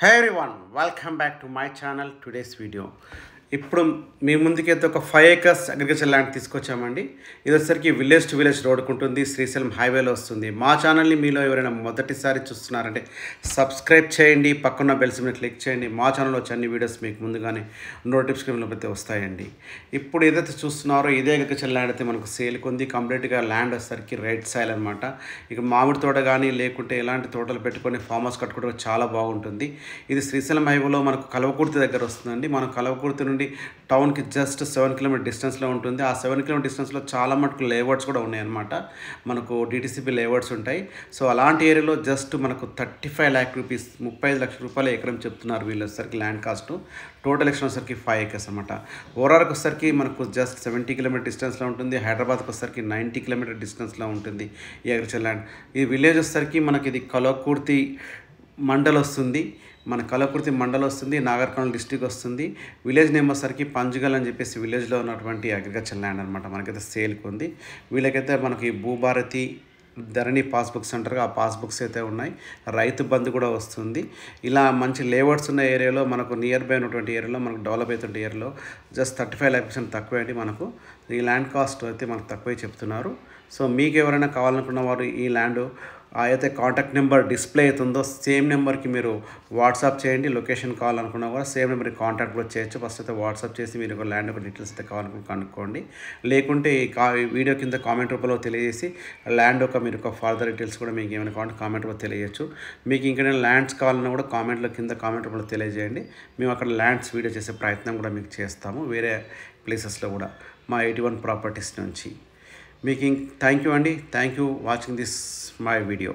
Hey everyone, welcome back to my channel. Today's video. ఇప్పుడు మీ ముందుకైతే ఒక 5 acres అగ్రికల్చర్ ల్యాండ్ తీసుకొచ్చామండి. ఇది వచ్చేసరికి విలేజ్ టు విలేజ్ రోడ్కు ఉంటుంది, శ్రీశైలం హైవేలో వస్తుంది. మా ఛానల్ని మీలో ఎవరైనా మొదటిసారి చూస్తున్నారంటే సబ్స్క్రైబ్ చేయండి, పక్కన బెల్ సింబల్ని క్లిక్ చేయండి. మా ఛానల్లో వచ్చే అన్ని వీడియోస్ మీకు ముందుగానే నోటిఫికేషన్లో అయితే వస్తాయండి. ఇప్పుడు ఏదైతే చూస్తున్నారో ఇదే అగ్రికల్చర్ ల్యాండ్ అయితే మనకు సేల్కి ఉంది. కంప్లీట్గా ల్యాండ్ వచ్చేసరికి రైట్ సైడ్ అనమాట. ఇక మామిడి తోట కానీ లేకుంటే ఎలాంటి తోటలు పెట్టుకొని ఫామ్ హౌస్ కట్టుకోవడం చాలా బాగుంటుంది. ఇది శ్రీశైలం హైవేలో మనకు కలవకుర్తి దగ్గర వస్తుందండి. మనం కలవకుర్తి నుండి టౌన్కి జస్ట్ 7 కిలోమీటర్ డిస్టెన్స్లో ఉంటుంది. ఆ 7 కిలోమీటర్ డిస్టెన్స్లో చాలా మటుకు లేఅవుట్స్ కూడా ఉన్నాయన్నమాట. మనకు డిటిసిపి లేఅవుట్స్ ఉంటాయి. సో అలాంటి ఏరియాలో జస్ట్ మనకు 35 lakh రూపీస్, 35 లక్షల రూపాయలు ఎకరం చెప్తున్నారు వీళ్ళు వచ్చేసరికి ల్యాండ్ కాస్ట్. టోటల్ ఎక్షన్ వచ్చేసరికి 5 acres అనమాట. ఓవరాల్కి వచ్చేసరికి మనకు జస్ట్ 70 కిలోమీటర్ డిస్టెన్స్లో ఉంటుంది. హైదరాబాద్కి వచ్చేసరికి 90 కిలోమీటర్ డిస్టెన్స్లో ఉంటుంది ఈ అగ్రికల్చర్ ల్యాండ్. ఈ విలేజ్ వచ్చేసరికి మనకి ఇది కలవకుర్తి మండల్ వస్తుంది. మన కలవకుర్తి మండల్ వస్తుంది, నాగర్ కర్నూల్ డిస్ట్రిక్ట్ వస్తుంది. విలేజ్ నేమ్ వచ్చేసరికి పంజగల్ అని చెప్పేసి విలేజ్లో ఉన్నటువంటి అగ్రికల్చర్ ల్యాండ్ అనమాట. మనకైతే సేల్కి ఉంది. వీళ్ళకైతే మనకి భూభారతి, ధరణి పాస్బుక్స్ అంటారు, ఆ పాస్బుక్స్ అయితే ఉన్నాయి. రైతు బంధు కూడా వస్తుంది. ఇలా మంచి లేఅవుట్స్ ఉన్న ఏరియాలో మనకు నియర్ బై ఉన్నటువంటి ఏరియాలో మనకు డెవలప్ అవుతుంటే ఏరియాలో జస్ట్ 35 lakhs తక్కువ అండి. మనకు ఈ ల్యాండ్ కాస్ట్ అయితే మనకు తక్కువే చెప్తున్నారు. సో మీకు ఎవరైనా కావాలనుకున్న వారు ఈ ల్యాండ్ అయితే కాంటాక్ట్ నెంబర్ డిస్ప్లే అవుతుందో సేమ్ నెంబర్కి మీరు వాట్సాప్ చేయండి. లొకేషన్ కావాలనుకున్నా కూడా సేమ్ నెంబర్కి కాంటాక్ట్ కూడా చేయొచ్చు. ఫస్ట్ అయితే వాట్సాప్ చేసి మీరు ఒక ల్యాండ్ ఒక డీటెయిల్స్ అయితే కావాలనుకుని కనుక్కోండి. లేకుంటే ఈ వీడియో కింద కామెంట్ రూపంలో తెలియజేసి ల్యాండ్ మీరు ఒక ఫర్దర్ డీటెయిల్స్ కూడా మీకు ఏమైనా కావాలంటే కామెంట్ రూపంలో తెలియజేయచ్చు. మీకు ఇంకేమైనా ల్యాండ్స్ కావాలన్నా కూడా కామెంట్లో కింద కామెంట్ రూపంలో తెలియజేయండి. మేము అక్కడ ల్యాండ్స్ వీడియో చేసే ప్రయత్నం కూడా మీకు చేస్తాము, వేరే ప్లేసెస్లో కూడా మా 81 ప్రాపర్టీస్ నుంచి. మీకు థ్యాంక్ యూ అండి. Thank you watching this my video.